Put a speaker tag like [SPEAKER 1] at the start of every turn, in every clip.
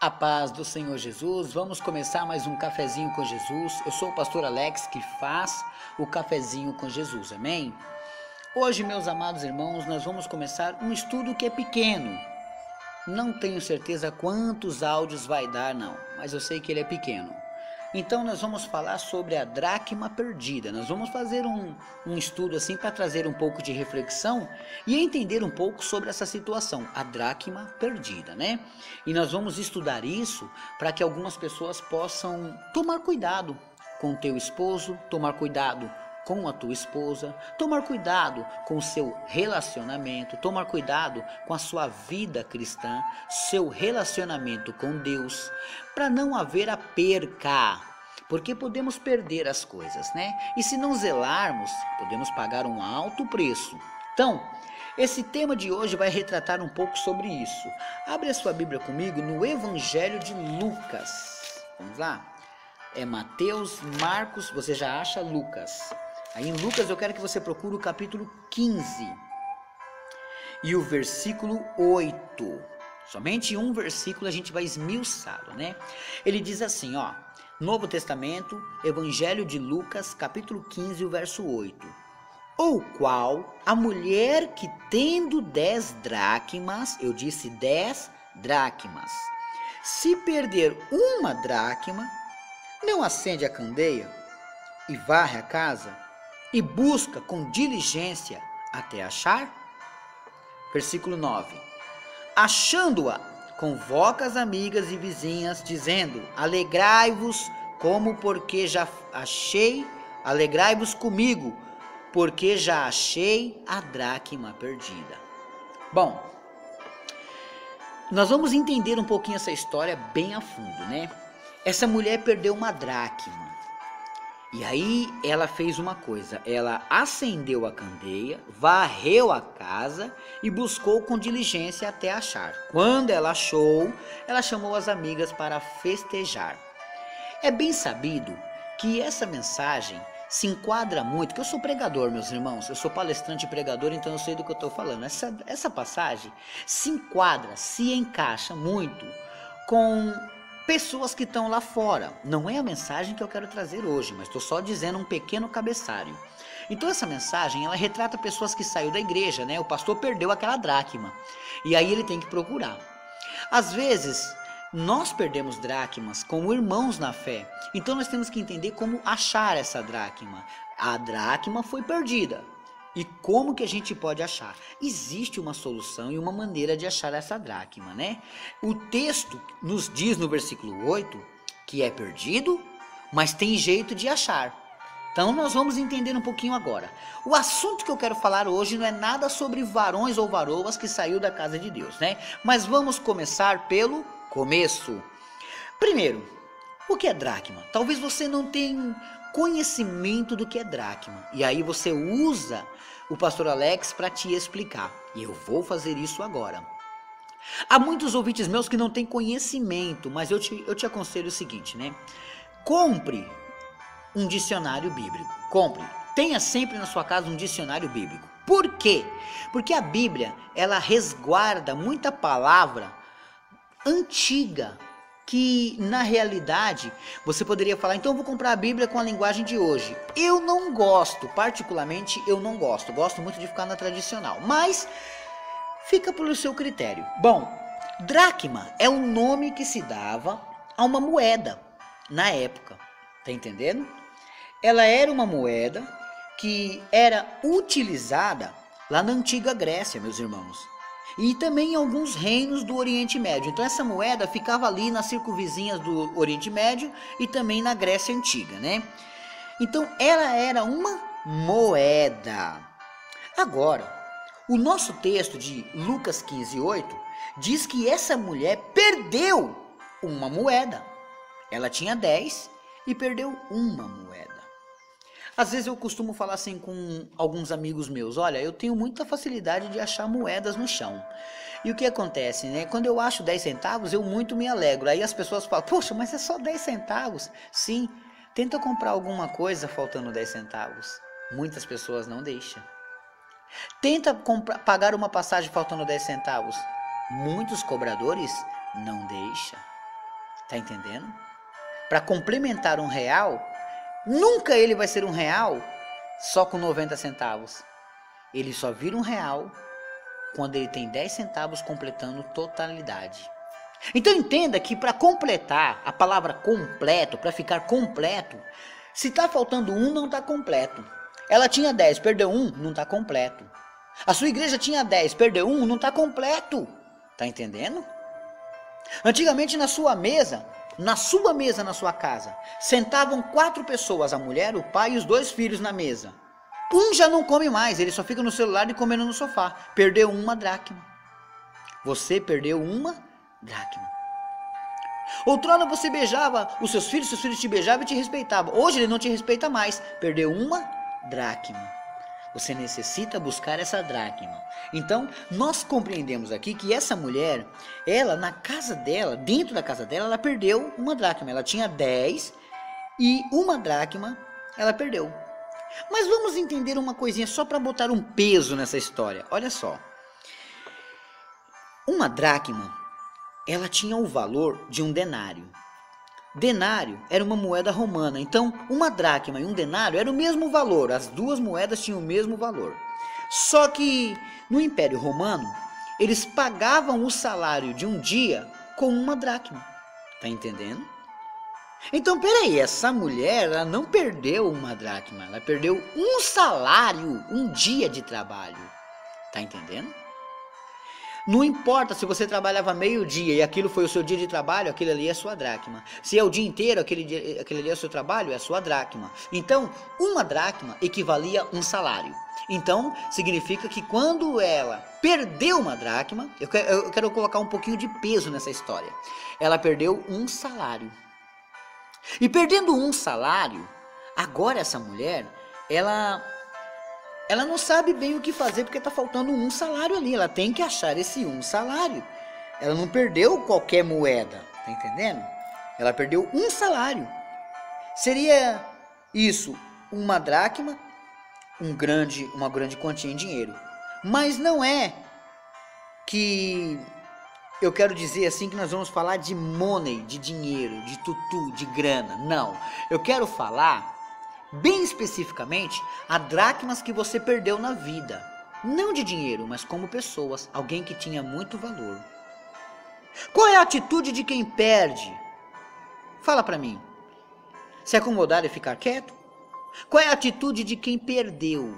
[SPEAKER 1] A paz do Senhor Jesus, vamos começar mais um cafezinho com Jesus. Eu sou o pastor Alex que faz o cafezinho com Jesus, amém? Hoje, meus amados irmãos, nós vamos começar um estudo que é pequeno. Não tenho certeza quantos áudios vai dar não, mas eu sei que ele é pequeno. Então nós vamos falar sobre a dracma perdida. Nós vamos fazer um estudo assim para trazer um pouco de reflexão e entender um pouco sobre essa situação, a dracma perdida, né? E nós vamos estudar isso para que algumas pessoas possam tomar cuidado com o teu esposo, tomar cuidado com a tua esposa, tomar cuidado com o seu relacionamento, tomar cuidado com a sua vida cristã, seu relacionamento com Deus, para não haver a perca, porque podemos perder as coisas, né? E se não zelarmos, podemos pagar um alto preço. Então, esse tema de hoje vai retratar um pouco sobre isso. Abre a sua Bíblia comigo no Evangelho de Lucas. Vamos lá? É Mateus, Marcos, você já acha Lucas. Aí em Lucas eu quero que você procure o capítulo 15 e o versículo 8. Somente um versículo a gente vai esmiuçá-lo, né? Ele diz assim, ó, Novo Testamento, Evangelho de Lucas, capítulo 15, o verso 8. O qual a mulher que tendo 10 dracmas, eu disse 10 dracmas, se perder uma dracma, não acende a candeia e varre a casa e busca com diligência até achar? Versículo 9. Achando-a, convoca as amigas e vizinhas, dizendo, alegrai-vos alegrai-vos comigo, porque já achei a dracma perdida. Bom, nós vamos entender um pouquinho essa história bem a fundo, né? Essa mulher perdeu uma dracma. E aí ela fez uma coisa, ela acendeu a candeia, varreu a casa e buscou com diligência até achar. Quando ela achou, ela chamou as amigas para festejar. É bem sabido que essa mensagem se enquadra muito, que eu sou pregador, meus irmãos, eu sou palestrante e pregador, então eu sei do que eu estou falando. Essa passagem se enquadra, se encaixa muito com pessoas que estão lá fora. Não é a mensagem que eu quero trazer hoje, mas estou só dizendo um pequeno cabeçalho. Então essa mensagem, ela retrata pessoas que saíram da igreja, né? O pastor perdeu aquela dracma e aí ele tem que procurar. Às vezes, nós perdemos dracmas como irmãos na fé, então nós temos que entender como achar essa dracma. A dracma foi perdida. E como que a gente pode achar? Existe uma solução e uma maneira de achar essa dracma, né? O texto nos diz no versículo 8 que é perdido, mas tem jeito de achar. Então nós vamos entender um pouquinho agora. O assunto que eu quero falar hoje não é nada sobre varões ou varoas que saiu da casa de Deus, né? Mas vamos começar pelo começo. Primeiro, o que é dracma? Talvez você não tenha conhecimento do que é dracma. E aí você usa o pastor Alex para te explicar. E eu vou fazer isso agora. Há muitos ouvintes meus que não têm conhecimento, mas eu te aconselho o seguinte, né? Compre um dicionário bíblico. Compre. Tenha sempre na sua casa um dicionário bíblico. Por quê? Porque a Bíblia, ela resguarda muita palavra antiga, que na realidade você poderia falar, então eu vou comprar a Bíblia com a linguagem de hoje. Eu não gosto, particularmente eu não gosto, gosto muito de ficar na tradicional, mas fica pelo seu critério. Bom, dracma é o nome que se dava a uma moeda na época, tá entendendo? Ela era uma moeda que era utilizada lá na antiga Grécia, meus irmãos. E também em alguns reinos do Oriente Médio. Então essa moeda ficava ali nas circunvizinhas do Oriente Médio e também na Grécia Antiga, né? Então ela era uma moeda. Agora, o nosso texto de Lucas 15:8 diz que essa mulher perdeu uma moeda. Ela tinha 10 e perdeu uma moeda. Às vezes eu costumo falar assim com alguns amigos meus, olha, eu tenho muita facilidade de achar moedas no chão. E o que acontece, né? Quando eu acho 10 centavos, eu muito me alegro. Aí as pessoas falam, poxa, mas é só 10 centavos. Sim, tenta comprar alguma coisa faltando 10 centavos. Muitas pessoas não deixam. Tenta pagar uma passagem faltando 10 centavos. Muitos cobradores não deixam. Tá entendendo? Para complementar um real, nunca ele vai ser um real só com 90 centavos. Ele só vira um real quando ele tem 10 centavos completando totalidade. Então entenda que para completar, a palavra completo, para ficar completo, se está faltando um, não está completo. Ela tinha 10, perdeu um, não está completo. A sua igreja tinha 10, perdeu um, não está completo. Tá entendendo? Antigamente na sua mesa, na sua casa, sentavam 4 pessoas, a mulher, o pai e os 2 filhos na mesa. Um já não come mais, ele só fica no celular e comendo no sofá. Perdeu uma dracma. Você perdeu uma dracma. Outrora você beijava os seus filhos te beijavam e te respeitavam. Hoje ele não te respeita mais. Perdeu uma dracma. Você necessita buscar essa dracma. Então, nós compreendemos aqui que essa mulher, ela na casa dela, dentro da casa dela, ela perdeu uma dracma. Ela tinha 10 e uma dracma ela perdeu. Mas vamos entender uma coisinha só para botar um peso nessa história. Olha só. Uma dracma, ela tinha o valor de um denário. Denário era uma moeda romana, então uma dracma e um denário era o mesmo valor, as duas moedas tinham o mesmo valor. Só que no Império Romano, eles pagavam o salário de um dia com uma dracma, tá entendendo? Então peraí, essa mulher ela não perdeu uma dracma, ela perdeu um salário, um dia de trabalho, tá entendendo? Não importa se você trabalhava meio-dia e aquilo foi o seu dia de trabalho, aquele ali é a sua dracma. Se é o dia inteiro, aquele ali é o seu trabalho, é a sua dracma. Então, uma dracma equivalia a um salário. Então, significa que quando ela perdeu uma dracma, eu quero colocar um pouquinho de peso nessa história. Ela perdeu um salário. E perdendo um salário, agora essa mulher, ela não sabe bem o que fazer porque está faltando um salário ali. Ela tem que achar esse um salário. Ela não perdeu qualquer moeda, tá entendendo? Ela perdeu um salário. Seria isso, uma dracma, uma grande quantia em dinheiro. Mas não é que eu quero dizer assim que nós vamos falar de money, de dinheiro, de tutu, de grana. Não, eu quero falar bem especificamente, a dracmas que você perdeu na vida. Não de dinheiro, mas como pessoas. Alguém que tinha muito valor. Qual é a atitude de quem perde? Fala pra mim. Se acomodar e ficar quieto? Qual é a atitude de quem perdeu?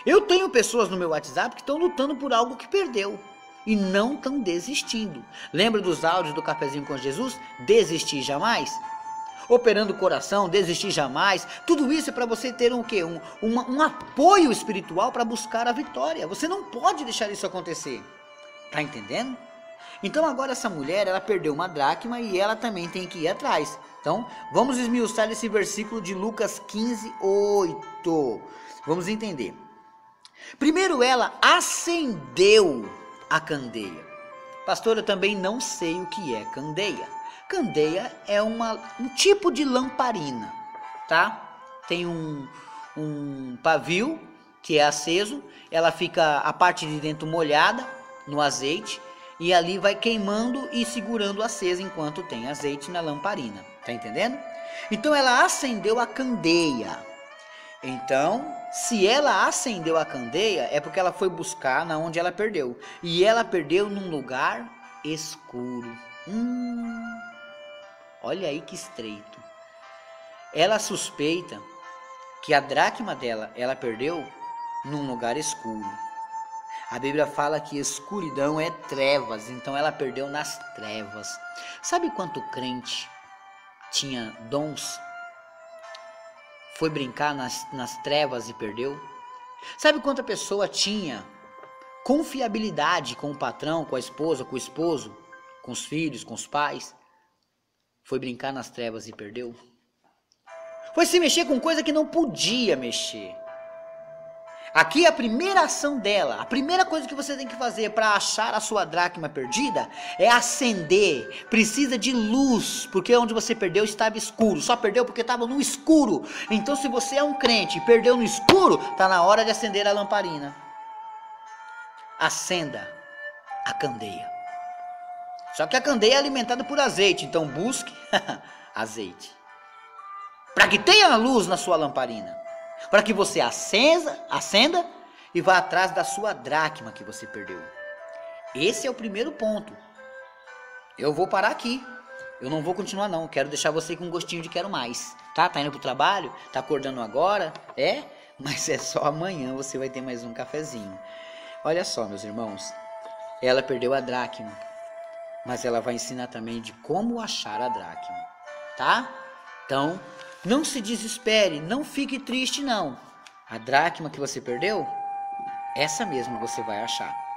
[SPEAKER 1] Eu tenho pessoas no meu WhatsApp que estão lutando por algo que perdeu. E não estão desistindo. Lembra dos áudios do Cafezinho com Jesus? Desistir jamais? Operando o coração, desistir jamais. Tudo isso é para você ter um quê? Um apoio espiritual para buscar a vitória. Você não pode deixar isso acontecer. Tá entendendo? Então agora essa mulher, ela perdeu uma dracma e ela também tem que ir atrás. Então, vamos esmiuçar esse versículo de Lucas 15:8. Vamos entender. Primeiro ela acendeu a candeia. Pastor, eu também não sei o que é candeia. Candeia é um tipo de lamparina, tá? Tem um pavio que é aceso, ela fica a parte de dentro molhada no azeite e ali vai queimando e segurando acesa enquanto tem azeite na lamparina, tá entendendo? Então ela acendeu a candeia. Então, se ela acendeu a candeia é porque ela foi buscar na onde ela perdeu e ela perdeu num lugar escuro. Olha aí que estreito. Ela suspeita que a dracma dela, ela perdeu num lugar escuro. A Bíblia fala que escuridão é trevas, então ela perdeu nas trevas. Sabe quanto crente tinha dons? Foi brincar nas trevas e perdeu? Sabe quanta pessoa tinha confiabilidade com o patrão, com a esposa, com o esposo, com os filhos, com os pais? Foi brincar nas trevas e perdeu? Foi se mexer com coisa que não podia mexer. Aqui a primeira ação dela, a primeira coisa que você tem que fazer para achar a sua dracma perdida é acender. Precisa de luz, porque onde você perdeu estava escuro. Só perdeu porque estava no escuro. Então se você é um crente e perdeu no escuro, está na hora de acender a lamparina. Acenda a candeia. Só que a candeia é alimentada por azeite, então busque azeite. Para que tenha luz na sua lamparina. Para que você acenda e vá atrás da sua dracma que você perdeu. Esse é o primeiro ponto. Eu vou parar aqui. Eu não vou continuar não. Quero deixar você com um gostinho de quero mais. Tá? Tá indo pro trabalho? Tá acordando agora? É? Mas é só amanhã você vai ter mais um cafezinho. Olha só, meus irmãos. Ela perdeu a dracma. Mas ela vai ensinar também de como achar a dracma. Tá? Então, não se desespere. Não fique triste não. A dracma que você perdeu, essa mesmo você vai achar.